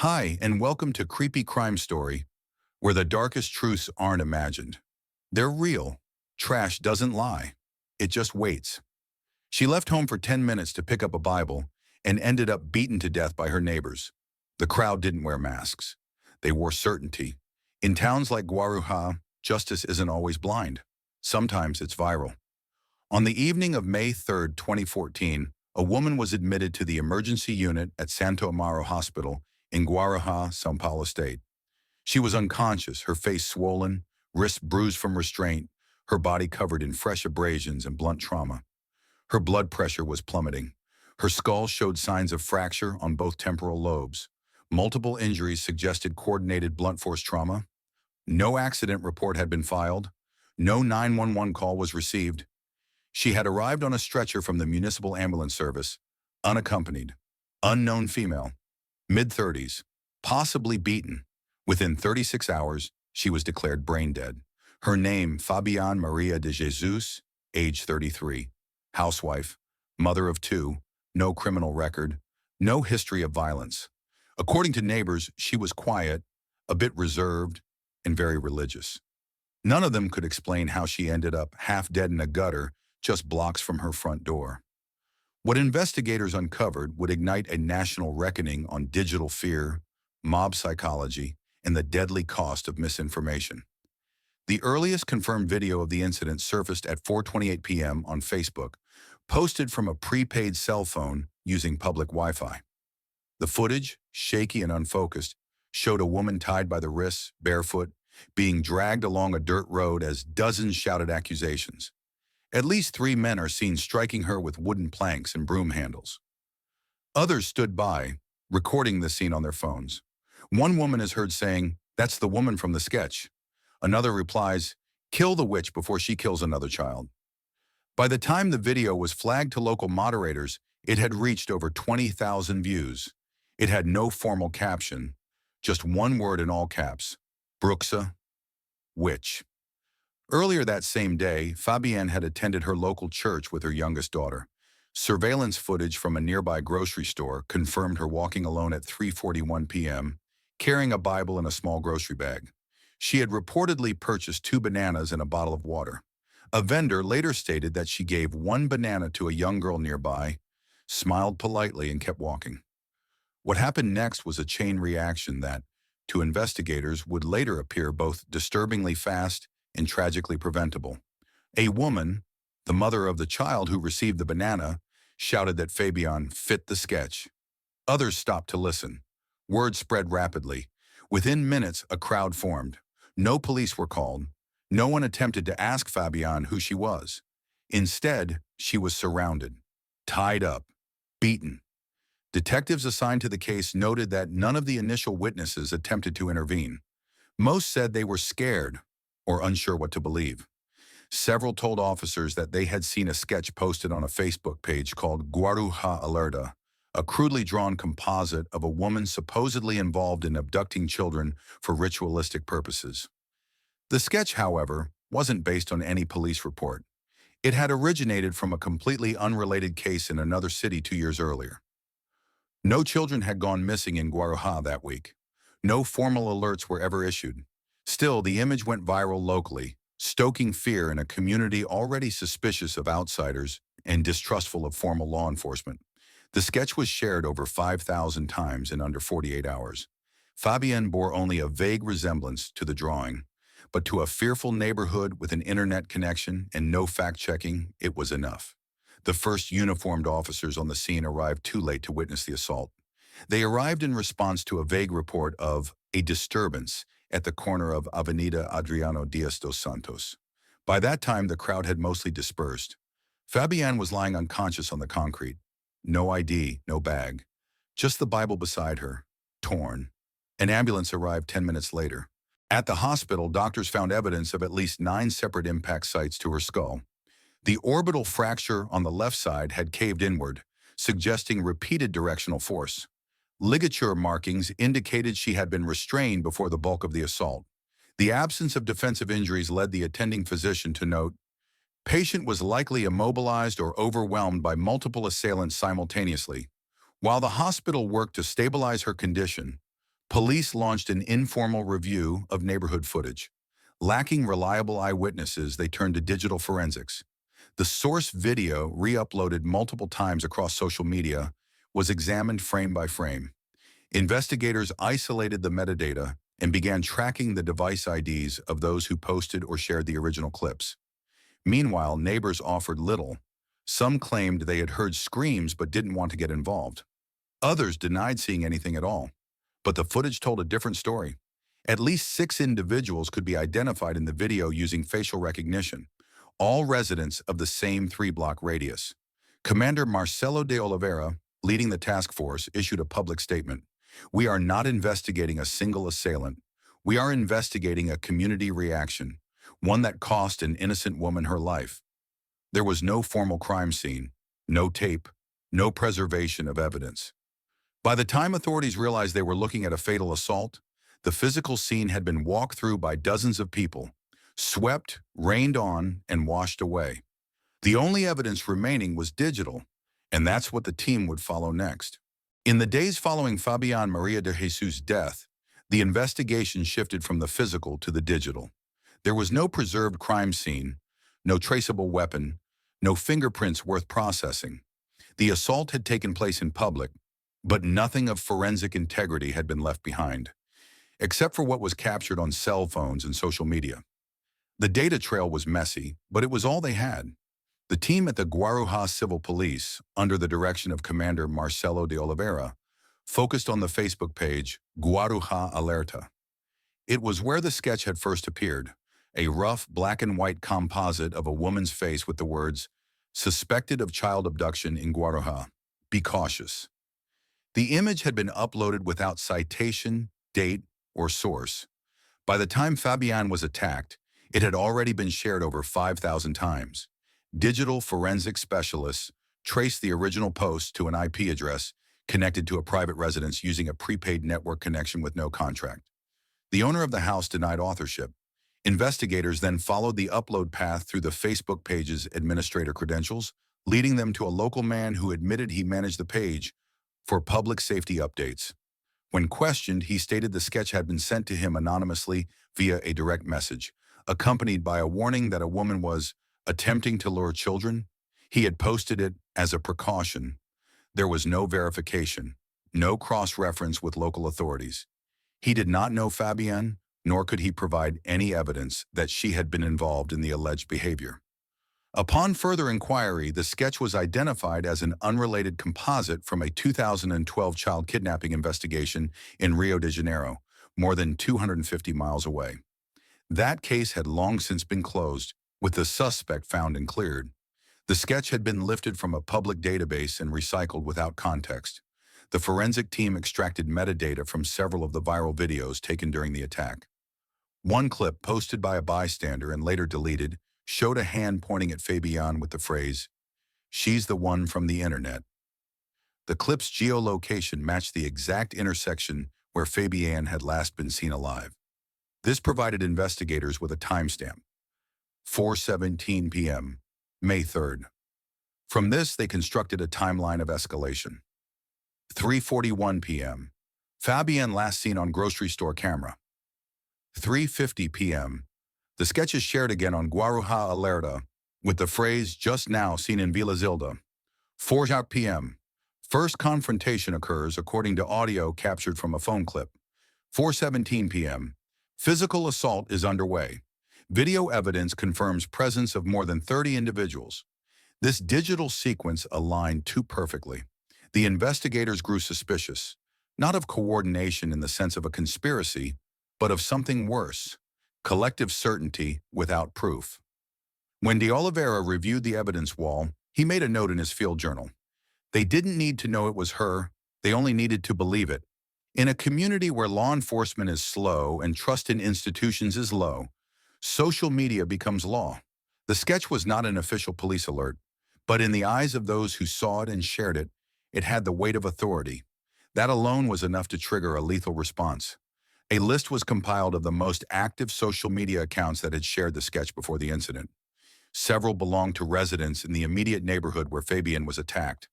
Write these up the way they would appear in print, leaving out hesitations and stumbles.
Hi, and welcome to Creepy Crime Story, where the darkest truths aren't imagined. They're real. Trash doesn't lie. It just waits. She left home for 10 minutes to pick up a Bible and ended up beaten to death by her neighbors. The crowd didn't wear masks. They wore certainty. In towns like Guaruha, justice isn't always blind. Sometimes it's viral. On the evening of May 3rd, 2014, a woman was admitted to the emergency unit at Santo Amaro Hospital in Guaraja, São Paulo State. She was unconscious, her face swollen, wrists bruised from restraint, her body covered in fresh abrasions and blunt trauma. Her blood pressure was plummeting. Her skull showed signs of fracture on both temporal lobes. Multiple injuries suggested coordinated blunt force trauma. No accident report had been filed. No 911 call was received. She had arrived on a stretcher from the municipal ambulance service, unaccompanied, unknown female, mid-30s, possibly beaten. Within 36 hours, she was declared brain dead. Her name, Fabian Maria de Jesus, age 33, housewife, mother of two, no criminal record, no history of violence. According to neighbors, she was quiet, a bit reserved, and very religious. None of them could explain how she ended up half dead in a gutter just blocks from her front door. What investigators uncovered would ignite a national reckoning on digital fear, mob psychology, and the deadly cost of misinformation. The earliest confirmed video of the incident surfaced at 4:28 p.m. on Facebook, posted from a prepaid cell phone using public Wi-Fi. The footage, shaky and unfocused, showed a woman tied by the wrists, barefoot, being dragged along a dirt road as dozens shouted accusations. At least 3 men are seen striking her with wooden planks and broom handles. Others stood by, recording the scene on their phones. One woman is heard saying, "That's the woman from the sketch." Another replies, "Kill the witch before she kills another child." By the time the video was flagged to local moderators, it had reached over 20,000 views. It had no formal caption, just one word in all caps, Bruxa, witch. Earlier that same day, Fabienne had attended her local church with her youngest daughter. Surveillance footage from a nearby grocery store confirmed her walking alone at 3:41 p.m., carrying a Bible in a small grocery bag. She had reportedly purchased 2 bananas and a bottle of water. A vendor later stated that she gave 1 banana to a young girl nearby, smiled politely, and kept walking. What happened next was a chain reaction that, to investigators, would later appear both disturbingly fast and tragically preventable. A woman, the mother of the child who received the banana, shouted that Fabian fit the sketch. Others stopped to listen. Word spread rapidly. Within minutes, a crowd formed. No police were called. No one attempted to ask Fabian who she was. Instead, she was surrounded, tied up, beaten. Detectives assigned to the case noted that none of the initial witnesses attempted to intervene. Most said they were scared or unsure what to believe. Several told officers that they had seen a sketch posted on a Facebook page called Guaruja Alerta, a crudely drawn composite of a woman supposedly involved in abducting children for ritualistic purposes. The sketch, however, wasn't based on any police report. It had originated from a completely unrelated case in another city 2 years earlier. No children had gone missing in Guaruja that week. No formal alerts were ever issued. Still, the image went viral locally, stoking fear in a community already suspicious of outsiders and distrustful of formal law enforcement. The sketch was shared over 5,000 times in under 48 hours. Fabienne bore only a vague resemblance to the drawing, but to a fearful neighborhood with an internet connection and no fact-checking, it was enough. The first uniformed officers on the scene arrived too late to witness the assault. They arrived in response to a vague report of a disturbance at the corner of Avenida Adriano Diaz dos Santos. By that time, the crowd had mostly dispersed. Fabienne was lying unconscious on the concrete. No ID, no bag. Just the Bible beside her, torn. An ambulance arrived 10 minutes later. At the hospital, doctors found evidence of at least 9 separate impact sites to her skull. The orbital fracture on the left side had caved inward, suggesting repeated directional force. Ligature markings indicated she had been restrained before the bulk of the assault. The absence of defensive injuries led the attending physician to note, "Patient was likely immobilized or overwhelmed by multiple assailants simultaneously." While the hospital worked to stabilize her condition, Police launched an informal review of neighborhood footage. Lacking reliable eyewitnesses, they turned to digital forensics. The source video, re-uploaded multiple times across social media, was examined frame by frame. Investigators isolated the metadata and began tracking the device IDs of those who posted or shared the original clips. Meanwhile, neighbors offered little. Some claimed they had heard screams but didn't want to get involved. Others denied seeing anything at all. But the footage told a different story. At least 6 individuals could be identified in the video using facial recognition, all residents of the same 3-block radius. Commander Marcelo de Oliveira, leading the task force, issued a public statement. "We are not investigating a single assailant. We are investigating a community reaction, one that cost an innocent woman her life." There was no formal crime scene, no tape, no preservation of evidence. By the time authorities realized they were looking at a fatal assault, the physical scene had been walked through by dozens of people, swept, rained on, and washed away. The only evidence remaining was digital, and that's what the team would follow next. In the days following Fabian Maria de Jesus' death, the investigation shifted from the physical to the digital. There was no preserved crime scene, no traceable weapon, no fingerprints worth processing. The assault had taken place in public, but nothing of forensic integrity had been left behind, except for what was captured on cell phones and social media. The data trail was messy, but it was all they had. The team at the Guarujá Civil Police, under the direction of Commander Marcelo de Oliveira, focused on the Facebook page Guarujá Alerta. It was where the sketch had first appeared, a rough black and white composite of a woman's face with the words, "Suspected of child abduction in Guarujá. Be cautious." The image had been uploaded without citation, date, or source. By the time Fabian was attacked, it had already been shared over 5,000 times. Digital forensic specialists traced the original post to an IP address connected to a private residence using a prepaid network connection with no contract. The owner of the house denied authorship. Investigators then followed the upload path through the Facebook page's administrator credentials, leading them to a local man who admitted he managed the page for public safety updates. When questioned, he stated the sketch had been sent to him anonymously via a direct message, accompanied by a warning that a woman was attempting to lure children. He had posted it as a precaution. There was no verification, no cross-reference with local authorities. He did not know Fabienne, nor could he provide any evidence that she had been involved in the alleged behavior. Upon further inquiry, the sketch was identified as an unrelated composite from a 2012 child kidnapping investigation in Rio de Janeiro, more than 250 miles away. That case had long since been closed, with the suspect found and cleared. The sketch had been lifted from a public database and recycled without context. The forensic team extracted metadata from several of the viral videos taken during the attack. One clip, posted by a bystander and later deleted, showed a hand pointing at Fabienne with the phrase, "She's the one from the internet." The clip's geolocation matched the exact intersection where Fabienne had last been seen alive. This provided investigators with a timestamp, 4:17 p.m., May 3rd. From this, they constructed a timeline of escalation. 3:41 p.m., Fabienne last seen on grocery store camera. 3:50 p.m., the sketch is shared again on Guarujá Alerta with the phrase "just now seen in Vila Zilda." 4 p.m., first confrontation occurs according to audio captured from a phone clip. 4:17 p.m., physical assault is underway. Video evidence confirms presence of more than 30 individuals. This digital sequence aligned too perfectly. The investigators grew suspicious, not of coordination in the sense of a conspiracy, but of something worse, collective certainty without proof. When de Oliveira reviewed the evidence wall, he made a note in his field journal. They didn't need to know it was her, they only needed to believe it. In a community where law enforcement is slow and trust in institutions is low, social media becomes law. The sketch was not an official police alert, but in the eyes of those who saw it and shared it, it had the weight of authority. That alone was enough to trigger a lethal response. A list was compiled of the most active social media accounts that had shared the sketch before the incident. Several belonged to residents in the immediate neighborhood where Fabienne was attacked.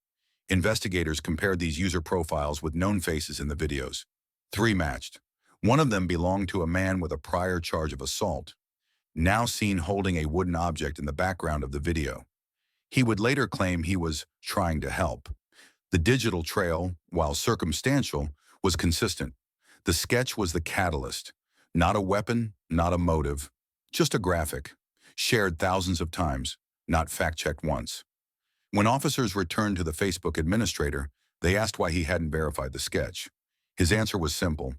Investigators compared these user profiles with known faces in the videos. Three matched. One of them belonged to a man with a prior charge of assault, now seen holding a wooden object in the background of the video. He would later claim he was trying to help. The digital trail, while circumstantial, was consistent. The sketch was the catalyst. Not a weapon, not a motive, just a graphic, shared thousands of times, not fact-checked once. When officers returned to the Facebook administrator, they asked why he hadn't verified the sketch. His answer was simple.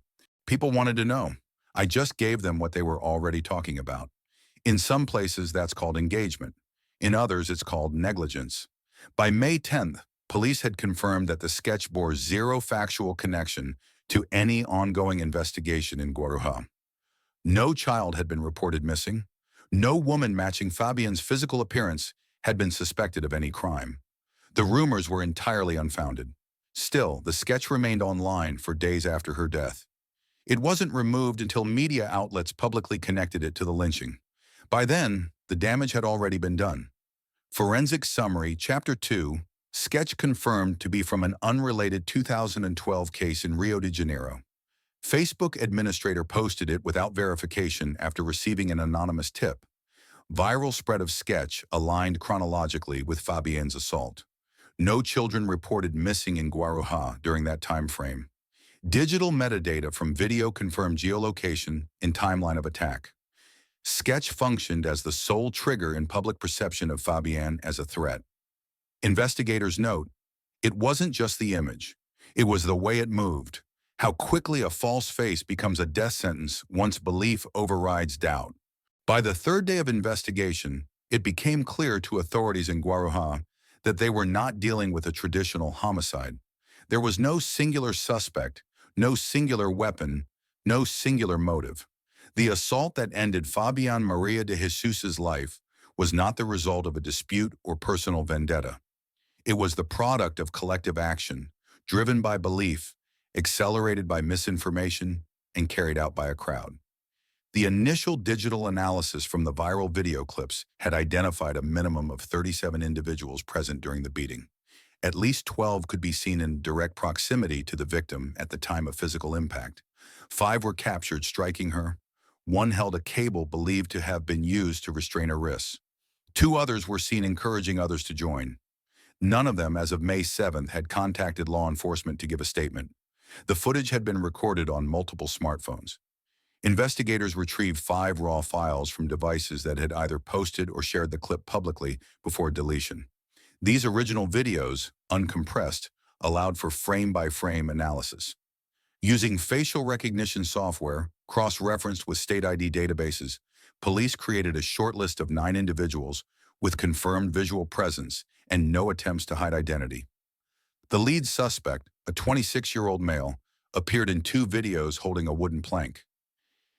People wanted to know. I just gave them what they were already talking about. In some places, that's called engagement. In others, it's called negligence. By May 10th, police had confirmed that the sketch bore zero factual connection to any ongoing investigation in Guarujá. No child had been reported missing. No woman matching Fabian's physical appearance had been suspected of any crime. The rumors were entirely unfounded. Still, the sketch remained online for days after her death. It wasn't removed until media outlets publicly connected it to the lynching. By then, the damage had already been done. Forensic Summary, Chapter 2, sketch confirmed to be from an unrelated 2012 case in Rio de Janeiro. Facebook administrator posted it without verification after receiving an anonymous tip. Viral spread of sketch aligned chronologically with Fabian's assault. No children reported missing in Guarujá during that time frame. Digital metadata from video confirmed geolocation and timeline of attack. Sketch functioned as the sole trigger in public perception of Fabian as a threat. Investigators note, it wasn't just the image. It was the way it moved. How quickly a false face becomes a death sentence once belief overrides doubt. By the third day of investigation, it became clear to authorities in Guarujá that they were not dealing with a traditional homicide. There was no singular suspect, no singular weapon, no singular motive. The assault that ended Fabian Maria de Jesus's life was not the result of a dispute or personal vendetta. It was the product of collective action, driven by belief, accelerated by misinformation, and carried out by a crowd. The initial digital analysis from the viral video clips had identified a minimum of 37 individuals present during the beating. At least 12 could be seen in direct proximity to the victim at the time of physical impact. 5 were captured striking her. 1 held a cable believed to have been used to restrain her wrists. 2 others were seen encouraging others to join. None of them, as of May 7th, had contacted law enforcement to give a statement. The footage had been recorded on multiple smartphones. Investigators retrieved 5 raw files from devices that had either posted or shared the clip publicly before deletion. These original videos, uncompressed, allowed for frame-by-frame analysis. Using facial recognition software, cross-referenced with state ID databases, police created a short list of 9 individuals with confirmed visual presence and no attempts to hide identity. The lead suspect, a 26-year-old male, appeared in 2 videos holding a wooden plank.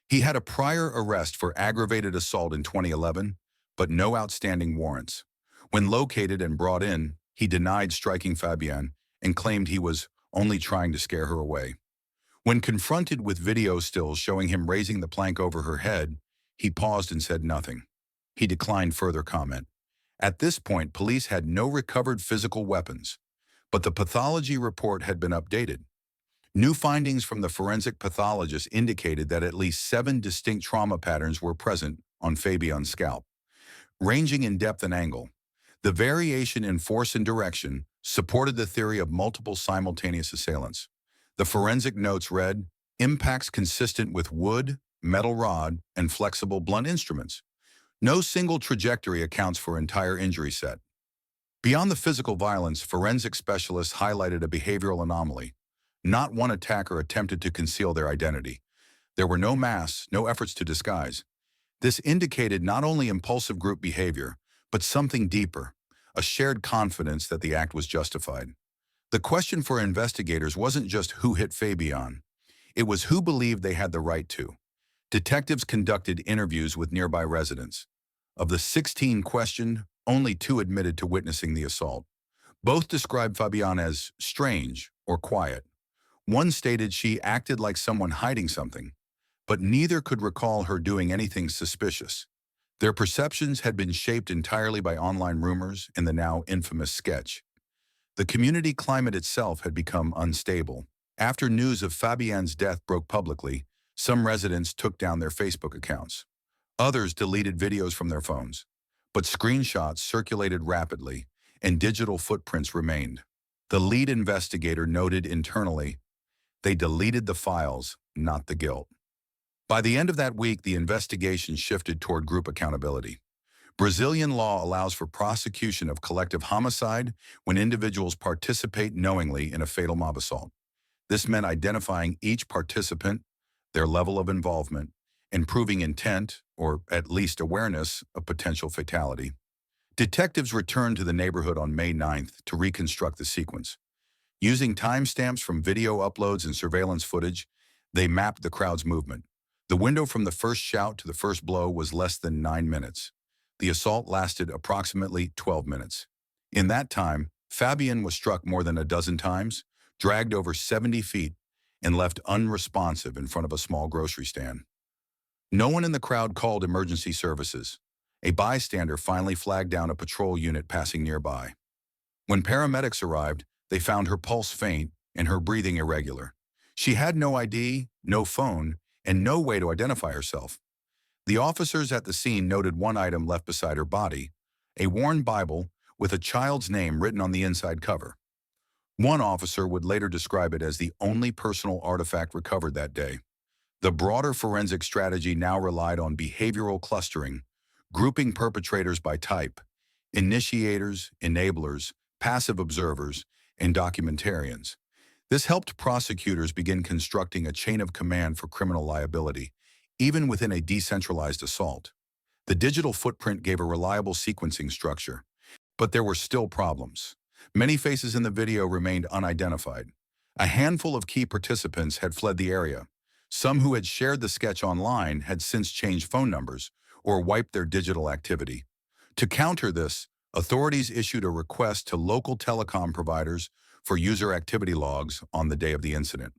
He had a prior arrest for aggravated assault in 2011, but no outstanding warrants. When located and brought in, he denied striking Fabian and claimed he was only trying to scare her away. When confronted with video stills showing him raising the plank over her head, he paused and said nothing. He declined further comment. At this point, police had no recovered physical weapons, but the pathology report had been updated. New findings from the forensic pathologist indicated that at least 7 distinct trauma patterns were present on Fabian's scalp, ranging in depth and angle. The variation in force and direction supported the theory of multiple simultaneous assailants. The forensic notes read, impacts consistent with wood, metal rod, and flexible blunt instruments. No single trajectory accounts for entire injury set. Beyond the physical violence, forensic specialists highlighted a behavioral anomaly. Not one attacker attempted to conceal their identity. There were no masks, no efforts to disguise. This indicated not only impulsive group behavior, but something deeper, a shared confidence that the act was justified. The question for investigators wasn't just who hit Fabian. It was who believed they had the right to. Detectives conducted interviews with nearby residents. Of the 16 questioned, only 2 admitted to witnessing the assault. Both described Fabian as strange or quiet. One stated she acted like someone hiding something, but neither could recall her doing anything suspicious. Their perceptions had been shaped entirely by online rumors and the now infamous sketch. The community climate itself had become unstable, After news of Fabienne's death broke publicly, some residents took down their Facebook accounts. Others deleted videos from their phones. But screenshots circulated rapidly, and digital footprints remained. The lead investigator noted internally, "They deleted the files, not the guilt." By the end of that week, the investigation shifted toward group accountability. Brazilian law allows for prosecution of collective homicide when individuals participate knowingly in a fatal mob assault. This meant identifying each participant, their level of involvement, and proving intent, or at least awareness, of potential fatality. Detectives returned to the neighborhood on May 9th to reconstruct the sequence. Using timestamps from video uploads and surveillance footage, they mapped the crowd's movement. The window from the first shout to the first blow was less than 9 minutes. The assault lasted approximately 12 minutes. In that time, Fabienne was struck more than a dozen times, dragged over 70 feet, and left unresponsive in front of a small grocery stand. No one in the crowd called emergency services. A bystander finally flagged down a patrol unit passing nearby. When paramedics arrived, they found her pulse faint and her breathing irregular. She had no ID, no phone, and no way to identify herself. The officers at the scene noted one item left beside her body, a worn Bible with a child's name written on the inside cover. One officer would later describe it as the only personal artifact recovered that day. The broader forensic strategy now relied on behavioral clustering, grouping perpetrators by type: initiators, enablers, passive observers, and documentarians. This helped prosecutors begin constructing a chain of command for criminal liability, even within a decentralized assault. The digital footprint gave a reliable sequencing structure, but there were still problems. Many faces in the video remained unidentified. A handful of key participants had fled the area. Some who had shared the sketch online had since changed phone numbers or wiped their digital activity. To counter this, authorities issued a request to local telecom providers for user activity logs on the day of the incident.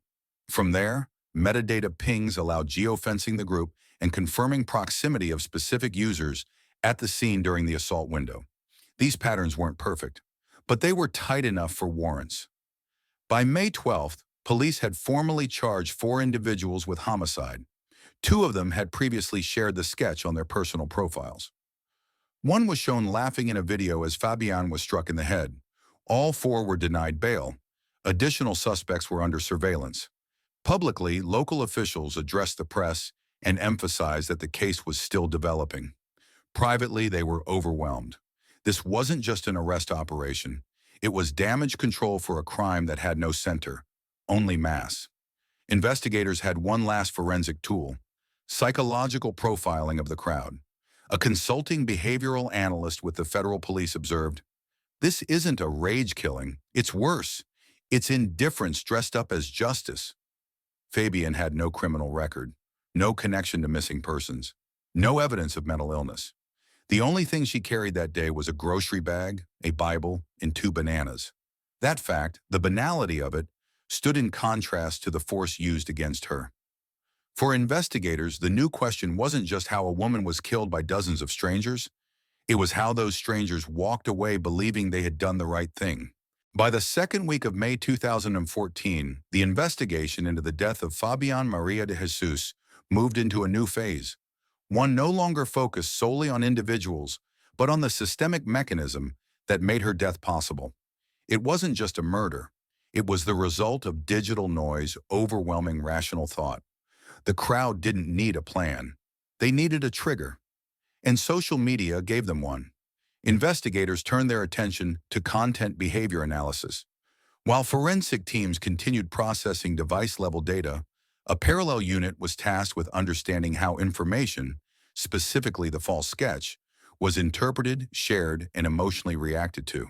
From there, metadata pings allowed geofencing the group and confirming proximity of specific users at the scene during the assault window. These patterns weren't perfect, but they were tight enough for warrants. By May 12th, police had formally charged 4 individuals with homicide. 2 of them had previously shared the sketch on their personal profiles. One was shown laughing in a video as Fabienne was struck in the head. All 4 were denied bail. Additional suspects were under surveillance. Publicly, local officials addressed the press and emphasized that the case was still developing. Privately, they were overwhelmed. This wasn't just an arrest operation. It was damage control for a crime that had no center, only mass. Investigators had one last forensic tool: psychological profiling of the crowd. A consulting behavioral analyst with the federal police observed, "This isn't a rage killing, it's worse. It's indifference dressed up as justice." Fabienne had no criminal record, no connection to missing persons, no evidence of mental illness. The only thing she carried that day was a grocery bag, a Bible, and 2 bananas. That fact, the banality of it, stood in contrast to the force used against her. For investigators, the new question wasn't just how a woman was killed by dozens of strangers. It was how those strangers walked away believing they had done the right thing. By the second week of May 2014, the investigation into the death of Fabienne Maria de Jesus moved into a new phase. One no longer focused solely on individuals, but on the systemic mechanism that made her death possible. It wasn't just a murder. It was the result of digital noise overwhelming rational thought. The crowd didn't need a plan. They needed a trigger. And social media gave them one. Investigators turned their attention to content behavior analysis. While forensic teams continued processing device-level data, a parallel unit was tasked with understanding how information, specifically the false sketch, was interpreted, shared, and emotionally reacted to.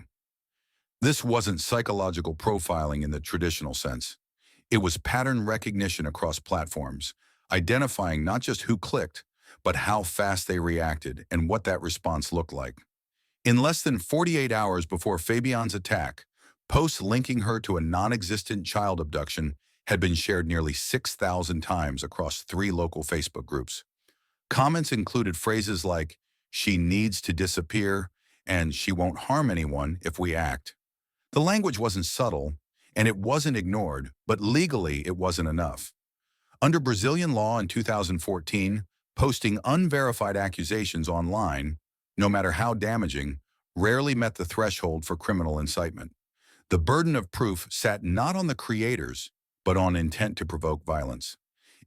This wasn't psychological profiling in the traditional sense. It was pattern recognition across platforms, identifying not just who clicked, but how fast they reacted and what that response looked like. In less than 48 hours before Fabienne's attack, posts linking her to a non-existent child abduction had been shared nearly 6,000 times across 3 local Facebook groups. Comments included phrases like, "She needs to disappear," and "She won't harm anyone if we act." The language wasn't subtle. And it wasn't ignored, but legally it wasn't enough. Under Brazilian law in 2014, posting unverified accusations online, no matter how damaging, rarely met the threshold for criminal incitement. The burden of proof sat not on the creators, but on intent to provoke violence.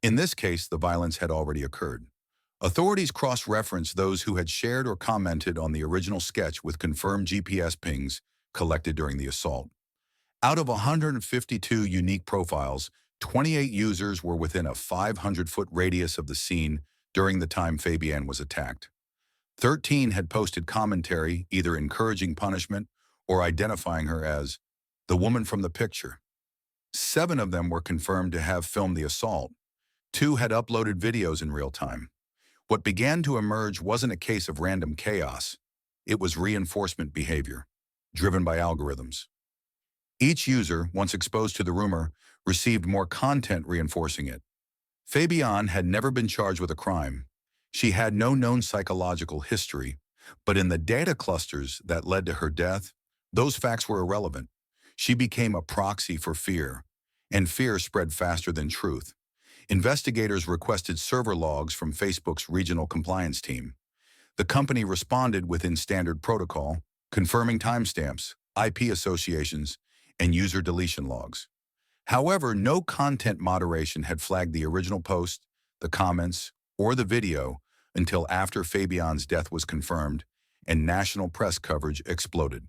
In this case, the violence had already occurred. Authorities cross-referenced those who had shared or commented on the original sketch with confirmed GPS pings collected during the assault. Out of 152 unique profiles, 28 users were within a 500-foot radius of the scene during the time Fabienne was attacked. 13 had posted commentary either encouraging punishment or identifying her as the woman from the picture. 7 of them were confirmed to have filmed the assault. 2 had uploaded videos in real time. What began to emerge wasn't a case of random chaos. It was reinforcement behavior, driven by algorithms. Each user, once exposed to the rumor, received more content reinforcing it. Fabienne had never been charged with a crime. She had no known psychological history, but in the data clusters that led to her death, those facts were irrelevant. She became a proxy for fear, and fear spread faster than truth. Investigators requested server logs from Facebook's regional compliance team. The company responded within standard protocol, confirming timestamps, IP associations, and user deletion logs. However, no content moderation had flagged the original post, the comments, or the video until after Fabienne's death was confirmed and national press coverage exploded.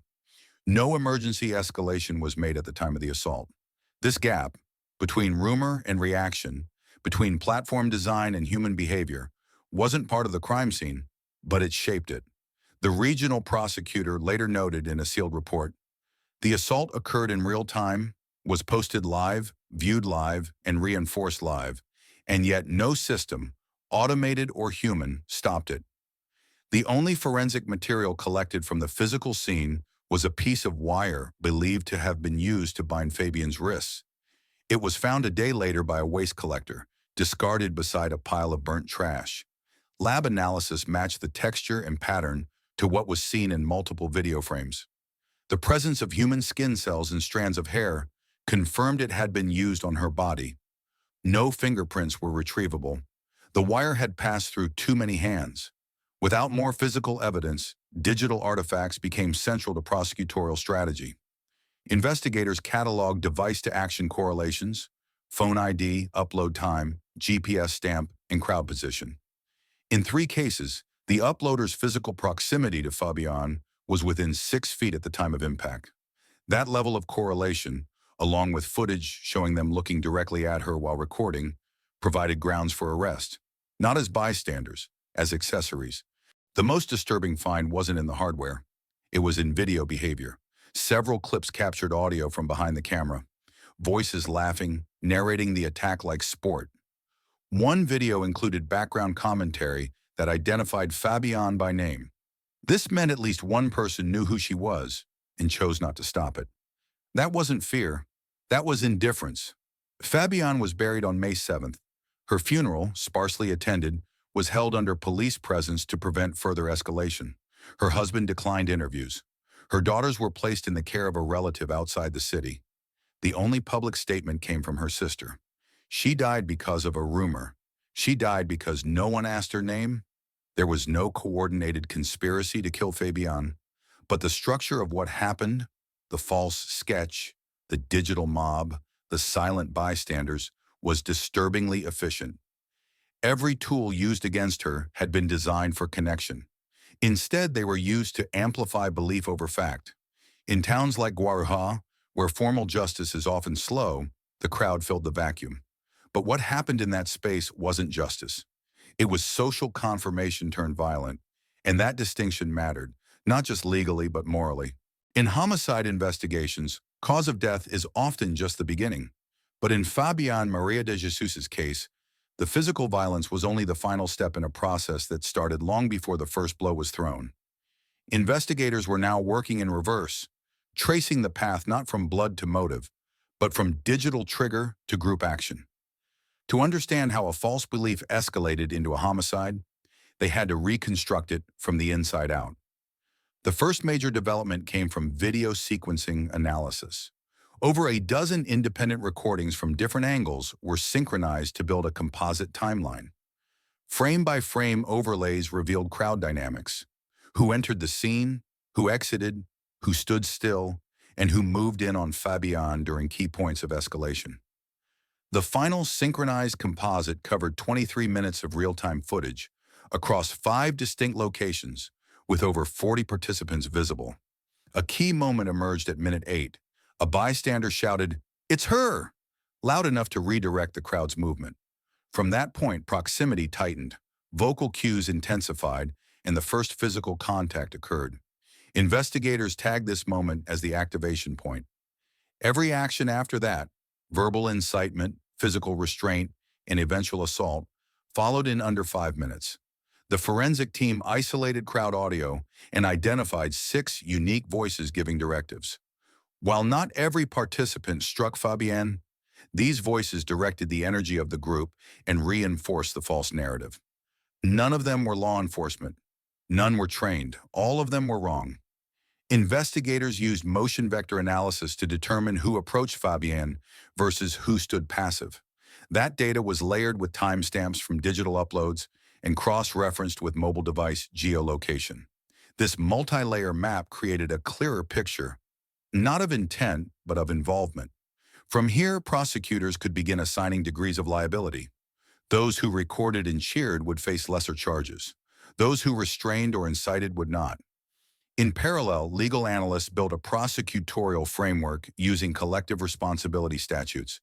No emergency escalation was made at the time of the assault. This gap, between rumor and reaction, between platform design and human behavior, wasn't part of the crime scene, but it shaped it. The regional prosecutor later noted in a sealed report, "The assault occurred in real time, was posted live, viewed live, and reinforced live, and yet no system, automated or human, stopped it. The only forensic material collected from the physical scene was a piece of wire believed to have been used to bind Fabienne's wrists. It was found a day later by a waste collector, discarded beside a pile of burnt trash. Lab analysis matched the texture and pattern to what was seen in multiple video frames. The presence of human skin cells and strands of hair confirmed it had been used on her body. No fingerprints were retrievable. The wire had passed through too many hands. Without more physical evidence, digital artifacts became central to prosecutorial strategy. Investigators cataloged device-to-action correlations, phone ID, upload time, GPS stamp, and crowd position. In 3 cases, the uploader's physical proximity to Fabienne was within 6 feet at the time of impact. That level of correlation, along with footage showing them looking directly at her while recording, provided grounds for arrest, not as bystanders, as accessories. The most disturbing find wasn't in the hardware. It was in video behavior. Several clips captured audio from behind the camera, voices laughing, narrating the attack like sport. One video included background commentary that identified Fabienne by name. This meant at least one person knew who she was and chose not to stop it. That wasn't fear. That was indifference. Fabienne was buried on May 7th. Her funeral, sparsely attended, was held under police presence to prevent further escalation. Her husband declined interviews. Her daughters were placed in the care of a relative outside the city. The only public statement came from her sister. She died because of a rumor. She died because no one asked her name. There was no coordinated conspiracy to kill Fabienne, but the structure of what happened, the false sketch, the digital mob, the silent bystanders, was disturbingly efficient. Every tool used against her had been designed for connection. Instead, they were used to amplify belief over fact. In towns like Guarujá, where formal justice is often slow, the crowd filled the vacuum. But what happened in that space wasn't justice. It was social confirmation turned violent, and that distinction mattered, not just legally but morally. In homicide investigations, cause of death is often just the beginning. But in Fabienne Maria de Jesus' case, the physical violence was only the final step in a process that started long before the first blow was thrown. Investigators were now working in reverse, tracing the path not from blood to motive, but from digital trigger to group action. To understand how a false belief escalated into a homicide, they had to reconstruct it from the inside out. The first major development came from video sequencing analysis. Over a dozen independent recordings from different angles were synchronized to build a composite timeline. Frame-by-frame overlays revealed crowd dynamics: who entered the scene, who exited, who stood still, and who moved in on Fabian during key points of escalation. The final synchronized composite covered 23 minutes of real-time footage across 5 distinct locations, with over 40 participants visible. A key moment emerged at minute 8. A bystander shouted, "It's her!" loud enough to redirect the crowd's movement. From that point, proximity tightened, vocal cues intensified, and the first physical contact occurred. Investigators tagged this moment as the activation point. Every action after that, verbal incitement, physical restraint, and eventual assault, followed in under 5 minutes. The forensic team isolated crowd audio and identified 6 unique voices giving directives. While not every participant struck Fabienne, these voices directed the energy of the group and reinforced the false narrative. None of them were law enforcement. None were trained. All of them were wrong. Investigators used motion vector analysis to determine who approached Fabienne versus who stood passive. That data was layered with timestamps from digital uploads and cross-referenced with mobile device geolocation. This multi-layer map created a clearer picture, not of intent, but of involvement. From here, prosecutors could begin assigning degrees of liability. Those who recorded and cheered would face lesser charges. Those who restrained or incited would not. In parallel, legal analysts built a prosecutorial framework using collective responsibility statutes,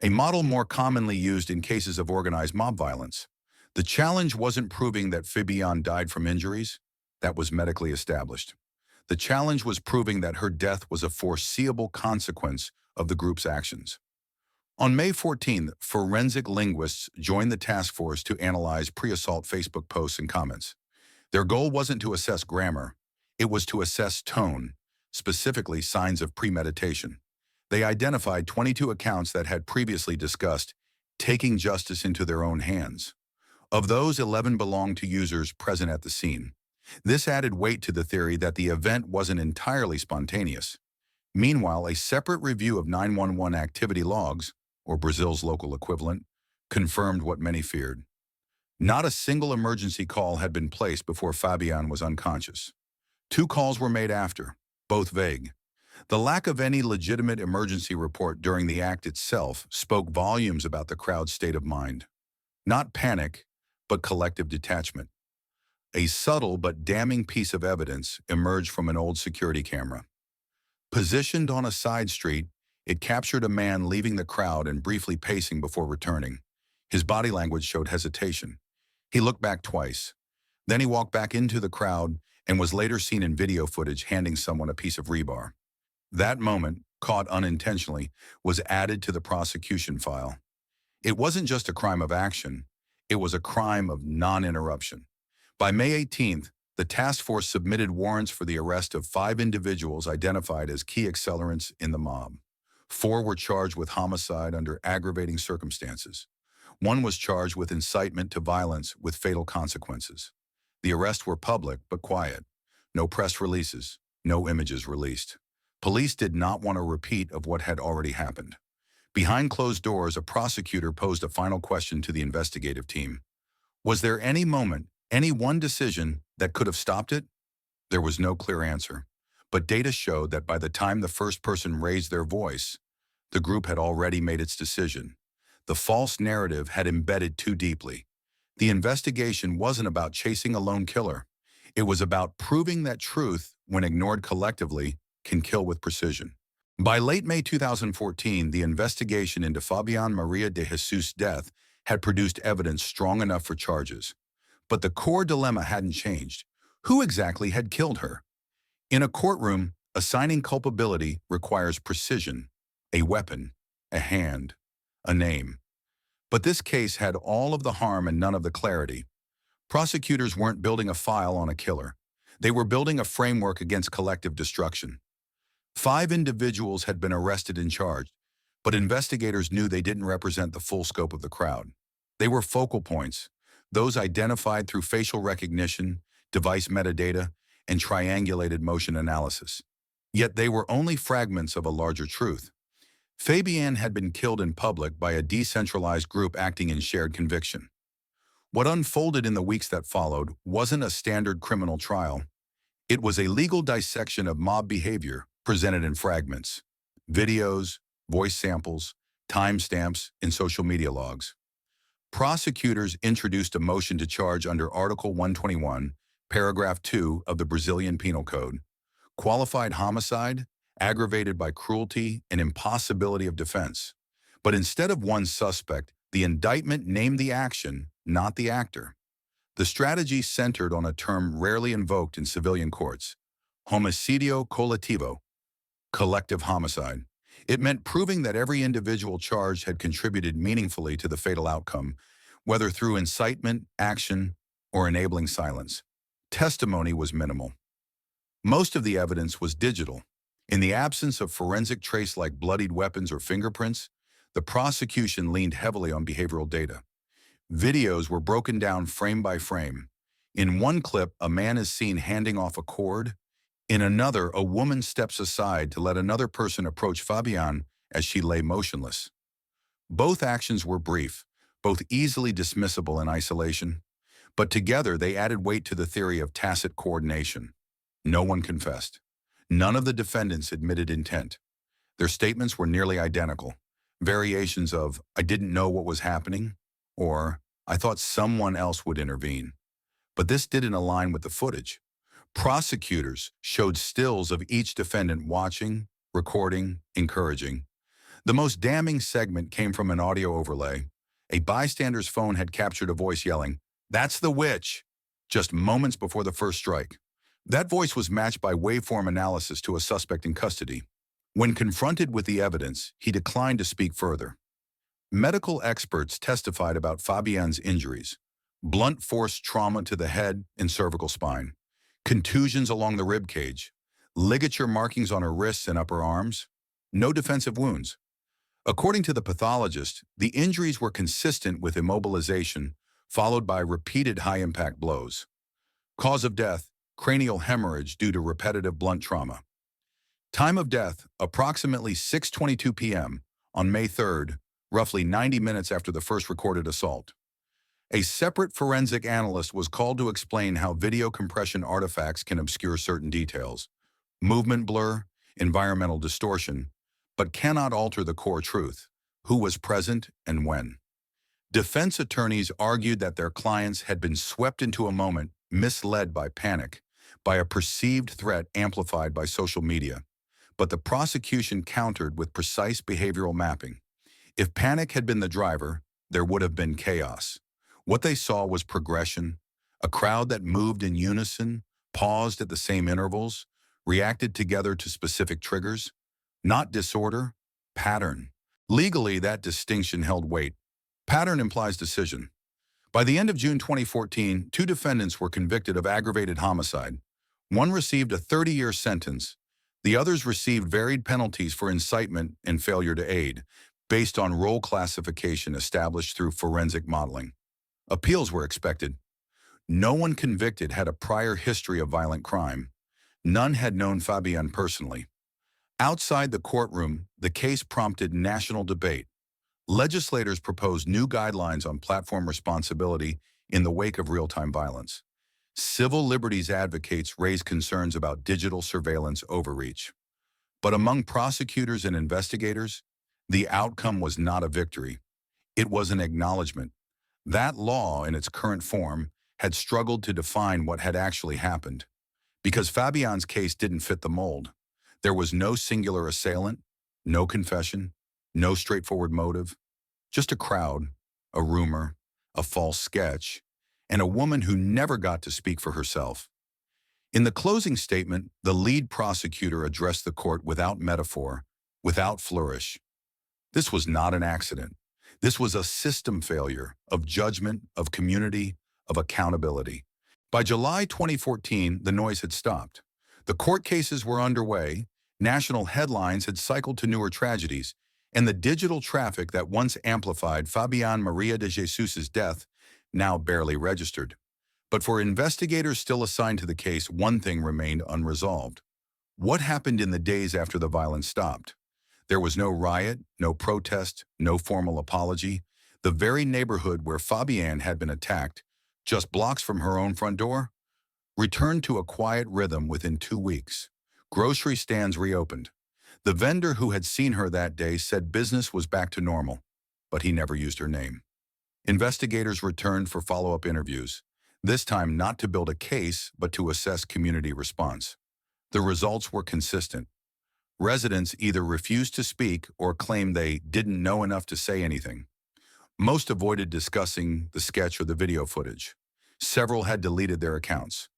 a model more commonly used in cases of organized mob violence. The challenge wasn't proving that Fabienne died from injuries. That was medically established. The challenge was proving that her death was a foreseeable consequence of the group's actions. On May 14th, forensic linguists joined the task force to analyze pre-assault Facebook posts and comments. Their goal wasn't to assess grammar. It was to assess tone, specifically signs of premeditation. They identified 22 accounts that had previously discussed taking justice into their own hands. Of those, 11 belonged to users present at the scene. This added weight to the theory that the event wasn't entirely spontaneous. Meanwhile, a separate review of 911 activity logs, or Brazil's local equivalent, confirmed what many feared. Not a single emergency call had been placed before Fabienne was unconscious. 2 calls were made after, both vague. The lack of any legitimate emergency report during the act itself spoke volumes about the crowd's state of mind. Not panic, but collective detachment. A subtle but damning piece of evidence emerged from an old security camera. Positioned on a side street, it captured a man leaving the crowd and briefly pacing before returning. His body language showed hesitation. He looked back twice. Then he walked back into the crowd and was later seen in video footage handing someone a piece of rebar. That moment, caught unintentionally, was added to the prosecution file. It wasn't just a crime of action, it was a crime of non-interruption. By May 18th, the task force submitted warrants for the arrest of 5 individuals identified as key accelerants in the mob. 4 were charged with homicide under aggravating circumstances. 1 was charged with incitement to violence with fatal consequences. The arrests were public but quiet. No press releases, no images released. Police did not want a repeat of what had already happened. Behind closed doors, a prosecutor posed a final question to the investigative team. Was there any moment, any one decision that could have stopped it? There was no clear answer, but data showed that by the time the first person raised their voice, the group had already made its decision. The false narrative had embedded too deeply. The investigation wasn't about chasing a lone killer. It was about proving that truth, when ignored collectively, can kill with precision. By late May 2014, the investigation into Fabienne Maria de Jesus' death had produced evidence strong enough for charges. But the core dilemma hadn't changed. Who exactly had killed her? In a courtroom, assigning culpability requires precision, a weapon, a hand, a name. But this case had all of the harm and none of the clarity. Prosecutors weren't building a file on a killer. They were building a framework against collective destruction. 5 individuals had been arrested and charged, but investigators knew they didn't represent the full scope of the crowd. They were focal points, those identified through facial recognition, device metadata, and triangulated motion analysis. Yet they were only fragments of a larger truth. Fabian had been killed in public by a decentralized group acting in shared conviction. What unfolded in the weeks that followed wasn't a standard criminal trial. It was a legal dissection of mob behavior presented in fragments, videos, voice samples, timestamps, and social media logs. Prosecutors introduced a motion to charge under Article 121, Paragraph 2 of the Brazilian Penal Code, qualified homicide, aggravated by cruelty and impossibility of defense. But instead of one suspect, the indictment named the action, not the actor. The strategy centered on a term rarely invoked in civilian courts, homicidio coletivo, collective homicide. It meant proving that every individual charged had contributed meaningfully to the fatal outcome, whether through incitement, action, or enabling silence. Testimony was minimal. Most of the evidence was digital. In the absence of forensic trace like bloodied weapons or fingerprints, the prosecution leaned heavily on behavioral data. Videos were broken down frame by frame. In one clip, a man is seen handing off a cord. In another, a woman steps aside to let another person approach Fabian as she lay motionless. Both actions were brief, both easily dismissible in isolation, but together they added weight to the theory of tacit coordination. No one confessed. None of the defendants admitted intent. Their statements were nearly identical. Variations of, "I didn't know what was happening," or "I thought someone else would intervene." But this didn't align with the footage. Prosecutors showed stills of each defendant watching, recording, encouraging. The most damning segment came from an audio overlay. A bystander's phone had captured a voice yelling, "That's the witch," just moments before the first strike. That voice was matched by waveform analysis to a suspect in custody. When confronted with the evidence, he declined to speak further. Medical experts testified about Fabian's injuries: blunt force trauma to the head and cervical spine, contusions along the rib cage, ligature markings on her wrists and upper arms, no defensive wounds. According to the pathologist, the injuries were consistent with immobilization, followed by repeated high-impact blows. Cause of death: cranial hemorrhage due to repetitive blunt trauma. Time of death: approximately 6:22 p.m. on May 3rd, roughly 90 minutes after the first recorded assault. A separate forensic analyst was called to explain how video compression artifacts can obscure certain details, movement blur, environmental distortion, but cannot alter the core truth: who was present and when. Defense attorneys argued that their clients had been swept into a moment, misled by panic, by a perceived threat amplified by social media. But the prosecution countered with precise behavioral mapping. If panic had been the driver, there would have been chaos. What they saw was progression: a crowd that moved in unison, paused at the same intervals, reacted together to specific triggers. Not disorder, pattern. Legally, that distinction held weight. Pattern implies decision. By the end of June 2014, 2 defendants were convicted of aggravated homicide. One received a 30-year sentence. The others received varied penalties for incitement and failure to aid, based on role classification established through forensic modeling. Appeals were expected. No one convicted had a prior history of violent crime. None had known Fabian personally. Outside the courtroom, the case prompted national debate. Legislators proposed new guidelines on platform responsibility in the wake of real-time violence. Civil liberties advocates raised concerns about digital surveillance overreach. But among prosecutors and investigators, the outcome was not a victory. It was an acknowledgement. That law, in its current form, had struggled to define what had actually happened. Because Fabian's case didn't fit the mold. There was no singular assailant, no confession, no straightforward motive, just a crowd, a rumor, a false sketch, and a woman who never got to speak for herself. In the closing statement, the lead prosecutor addressed the court without metaphor, without flourish. This was not an accident. This was a system failure of judgment, of community, of accountability. By July 2014, the noise had stopped. The court cases were underway, national headlines had cycled to newer tragedies, and the digital traffic that once amplified Fabian Maria de Jesus's death now barely registered. But for investigators still assigned to the case, one thing remained unresolved. What happened in the days after the violence stopped? There was no riot, no protest, no formal apology. The very neighborhood where Fabienne had been attacked, just blocks from her own front door, returned to a quiet rhythm within 2 weeks. Grocery stands reopened. The vendor who had seen her that day said business was back to normal, but he never used her name. Investigators returned for follow-up interviews, this time not to build a case, but to assess community response. The results were consistent. Residents either refused to speak or claimed they didn't know enough to say anything. Most avoided discussing the sketch or the video footage. Several had deleted their accounts.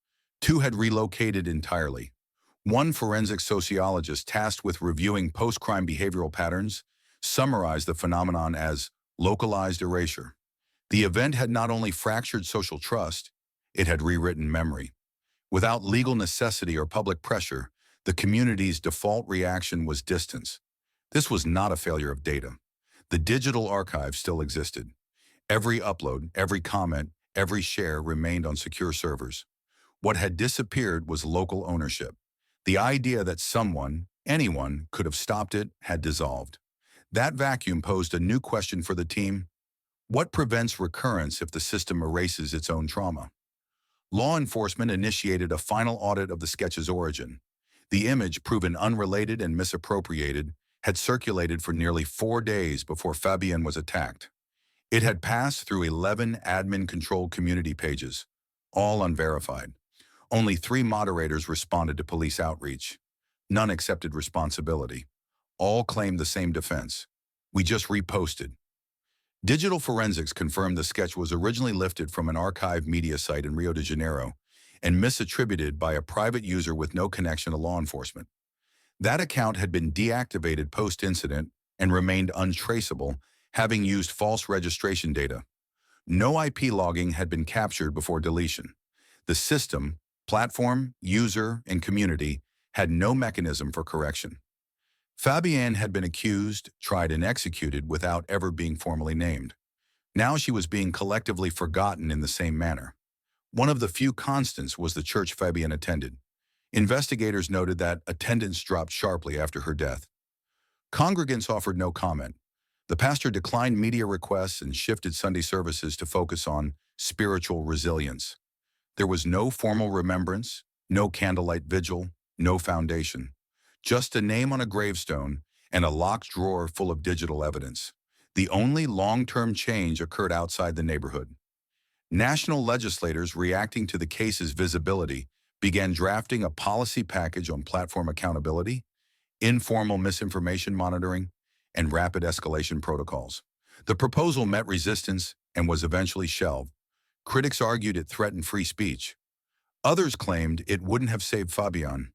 2 had relocated entirely. One forensic sociologist tasked with reviewing post-crime behavioral patterns summarized the phenomenon as localized erasure. The event had not only fractured social trust, it had rewritten memory. Without legal necessity or public pressure, the community's default reaction was distance. This was not a failure of data. The digital archive still existed. Every upload, every comment, every share remained on secure servers. What had disappeared was local ownership. The idea that someone, anyone, could have stopped it had dissolved. That vacuum posed a new question for the team. What prevents recurrence if the system erases its own trauma? Law enforcement initiated a final audit of the sketch's origin. The image, proven unrelated and misappropriated, had circulated for nearly 4 days before Fabienne was attacked. It had passed through 11 admin-controlled community pages, all unverified. Only 3 moderators responded to police outreach. None accepted responsibility. All claimed the same defense. We just reposted. Digital forensics confirmed the sketch was originally lifted from an archived media site in Rio de Janeiro and misattributed by a private user with no connection to law enforcement. That account had been deactivated post-incident and remained untraceable, having used false registration data. No IP logging had been captured before deletion. The system, platform, user, and community had no mechanism for correction. Fabienne had been accused, tried, and executed without ever being formally named. Now she was being collectively forgotten in the same manner. One of the few constants was the church Fabienne attended. Investigators noted that attendance dropped sharply after her death. Congregants offered no comment. The pastor declined media requests and shifted Sunday services to focus on spiritual resilience. There was no formal remembrance, no candlelight vigil, no foundation. Just a name on a gravestone and a locked drawer full of digital evidence. The only long-term change occurred outside the neighborhood. National legislators, reacting to the case's visibility, began drafting a policy package on platform accountability, informal misinformation monitoring, and rapid escalation protocols. The proposal met resistance and was eventually shelved. Critics argued it threatened free speech. Others claimed it wouldn't have saved Fabienne,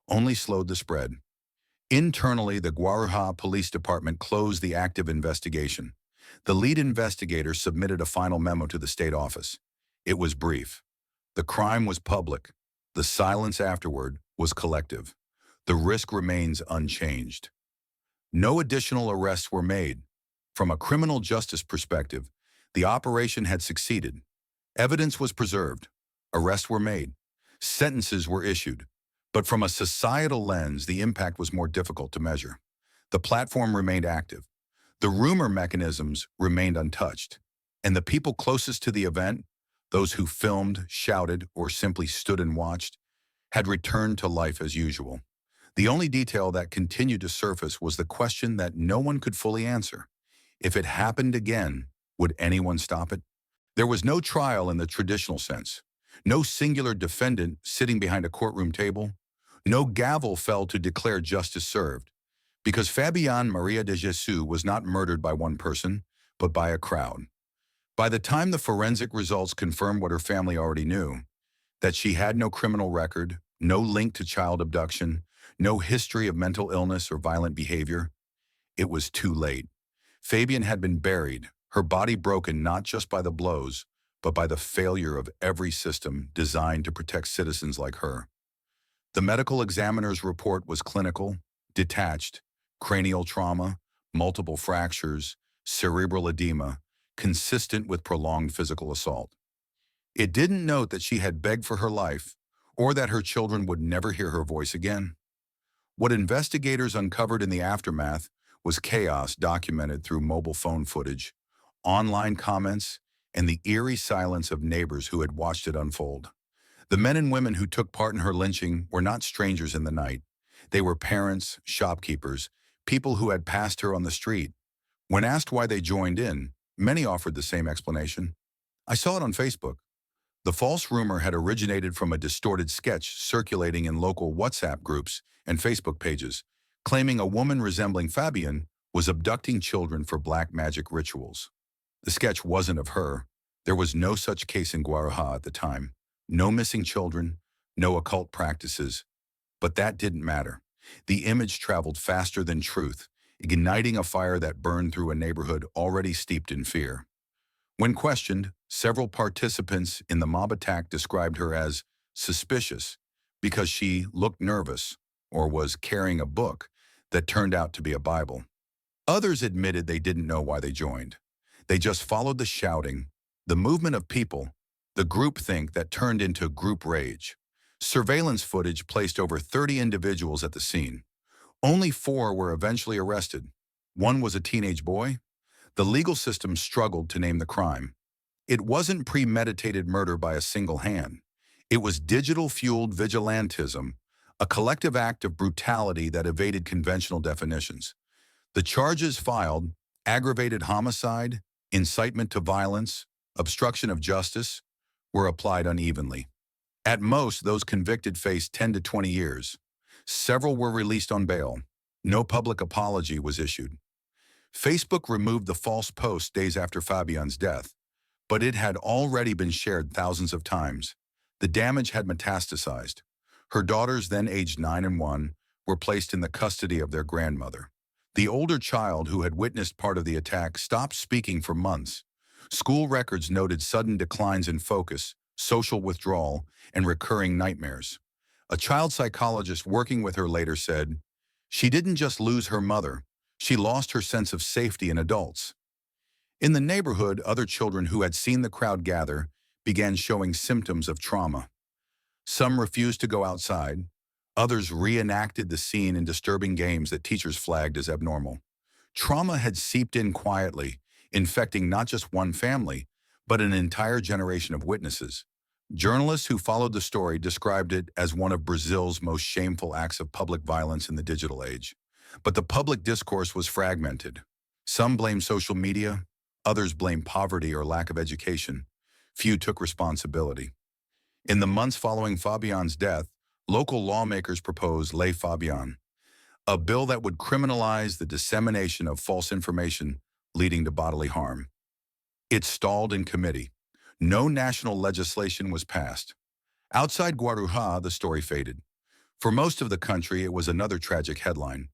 only slowed the spread. Internally, the Guarujá Police Department closed the active investigation. The lead investigator submitted a final memo to the state office. It was brief. The crime was public. The silence afterward was collective. The risk remains unchanged. No additional arrests were made. From a criminal justice perspective, the operation had succeeded. Evidence was preserved. Arrests were made. Sentences were issued. But from a societal lens, the impact was more difficult to measure. The platform remained active. The rumor mechanisms remained untouched. And the people closest to the event, those who filmed, shouted, or simply stood and watched, had returned to life as usual. The only detail that continued to surface was the question that no one could fully answer. If it happened again, would anyone stop it? There was no trial in the traditional sense. No singular defendant sitting behind a courtroom table. No gavel fell to declare justice served. Because Fabienne Maria de Jesus was not murdered by one person, but by a crowd. By the time the forensic results confirmed what her family already knew, that she had no criminal record, no link to child abduction, no history of mental illness or violent behavior, it was too late. Fabienne had been buried, her body broken not just by the blows, but by the failure of every system designed to protect citizens like her. The medical examiner's report was clinical, detached, cranial trauma, multiple fractures, cerebral edema, consistent with prolonged physical assault. It didn't note that she had begged for her life or that her children would never hear her voice again. What investigators uncovered in the aftermath was chaos documented through mobile phone footage, online comments, and the eerie silence of neighbors who had watched it unfold. The men and women who took part in her lynching were not strangers in the night. They were parents, shopkeepers, people who had passed her on the street. When asked why they joined in, many offered the same explanation. "I saw it on Facebook." The false rumor had originated from a distorted sketch circulating in local WhatsApp groups and Facebook pages, claiming a woman resembling Fabian was abducting children for black magic rituals. The sketch wasn't of her. There was no such case in Guaraha at the time. No missing children, no occult practices. But that didn't matter. The image traveled faster than truth, igniting a fire that burned through a neighborhood already steeped in fear. When questioned, several participants in the mob attack described her as suspicious because she looked nervous or was carrying a book that turned out to be a Bible. Others admitted they didn't know why they joined. They just followed the shouting, the movement of people, the groupthink that turned into group rage. Surveillance footage placed over 30 individuals at the scene. Only 4 were eventually arrested. One was a teenage boy. The legal system struggled to name the crime. It wasn't premeditated murder by a single hand. It was digital-fueled vigilantism, a collective act of brutality that evaded conventional definitions. The charges filed, aggravated homicide, incitement to violence, obstruction of justice, were applied unevenly. At most, those convicted faced 10 to 20 years. Several were released on bail. No public apology was issued. Facebook removed the false post days after Fabian's death, but it had already been shared thousands of times. The damage had metastasized. Her daughters, then aged 9 and 1, were placed in the custody of their grandmother. The older child, who had witnessed part of the attack, stopped speaking for months. School records noted sudden declines in focus, social withdrawal, and recurring nightmares. A child psychologist working with her later said, "She didn't just lose her mother, she lost her sense of safety in adults." In the neighborhood, other children who had seen the crowd gather began showing symptoms of trauma. Some refused to go outside. Others reenacted the scene in disturbing games that teachers flagged as abnormal. Trauma had seeped in quietly, infecting not just one family, but an entire generation of witnesses. Journalists who followed the story described it as one of Brazil's most shameful acts of public violence in the digital age. But the public discourse was fragmented. Some blamed social media, others blamed poverty or lack of education. Few took responsibility. In the months following Fabian's death, local lawmakers proposed Lei Fabian, a bill that would criminalize the dissemination of false information leading to bodily harm. It stalled in committee. No national legislation was passed. Outside Guarujá, the story faded. For most of the country, it was another tragic headline.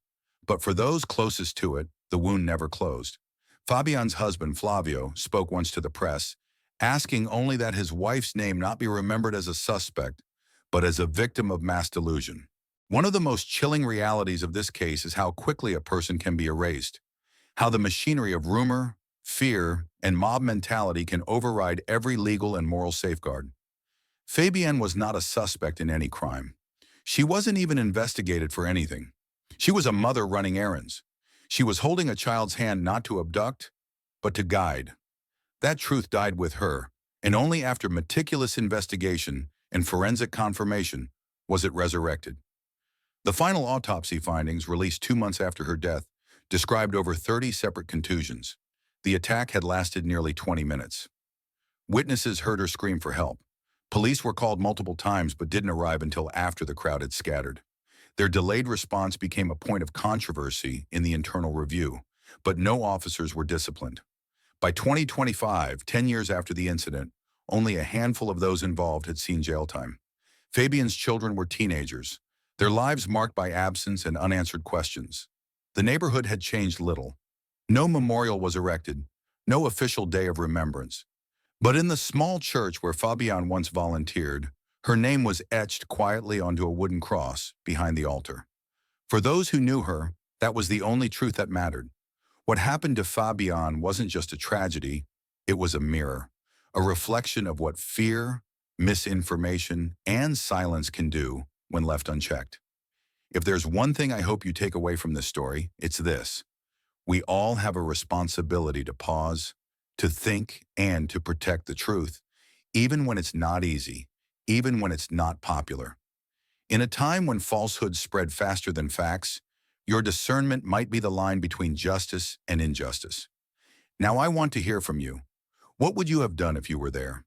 But for those closest to it, the wound never closed. Fabian's husband, Flavio, spoke once to the press, asking only that his wife's name not be remembered as a suspect, but as a victim of mass delusion. One of the most chilling realities of this case is how quickly a person can be erased, how the machinery of rumor, fear, and mob mentality can override every legal and moral safeguard. Fabienne was not a suspect in any crime. She wasn't even investigated for anything. She was a mother running errands. She was holding a child's hand not to abduct, but to guide. That truth died with her, and only after meticulous investigation and forensic confirmation was it resurrected. The final autopsy findings, released 2 months after her death, described over 30 separate contusions. The attack had lasted nearly 20 minutes. Witnesses heard her scream for help. Police were called multiple times but didn't arrive until after the crowd had scattered. Their delayed response became a point of controversy in the internal review, but no officers were disciplined. By 2025, 10 years after the incident, only a handful of those involved had seen jail time. Fabian's children were teenagers, their lives marked by absence and unanswered questions. The neighborhood had changed little. No memorial was erected, no official day of remembrance. But in the small church where Fabian once volunteered, her name was etched quietly onto a wooden cross behind the altar. For those who knew her, that was the only truth that mattered. What happened to Fabian wasn't just a tragedy, it was a mirror, a reflection of what fear, misinformation, and silence can do when left unchecked. If there's one thing I hope you take away from this story, it's this. We all have a responsibility to pause, to think, and to protect the truth, even when it's not easy, even when it's not popular. In a time when falsehoods spread faster than facts, your discernment might be the line between justice and injustice. Now I want to hear from you. What would you have done if you were there?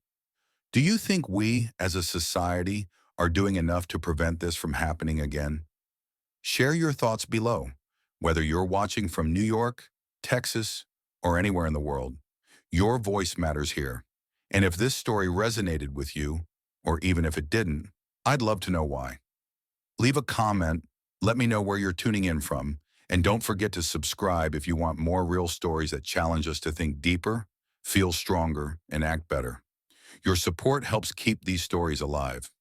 Do you think we, as a society, are doing enough to prevent this from happening again? Share your thoughts below, whether you're watching from New York, Texas, or anywhere in the world. Your voice matters here. And if this story resonated with you, or even if it didn't, I'd love to know why. Leave a comment, let me know where you're tuning in from, and don't forget to subscribe if you want more real stories that challenge us to think deeper, feel stronger, and act better. Your support helps keep these stories alive.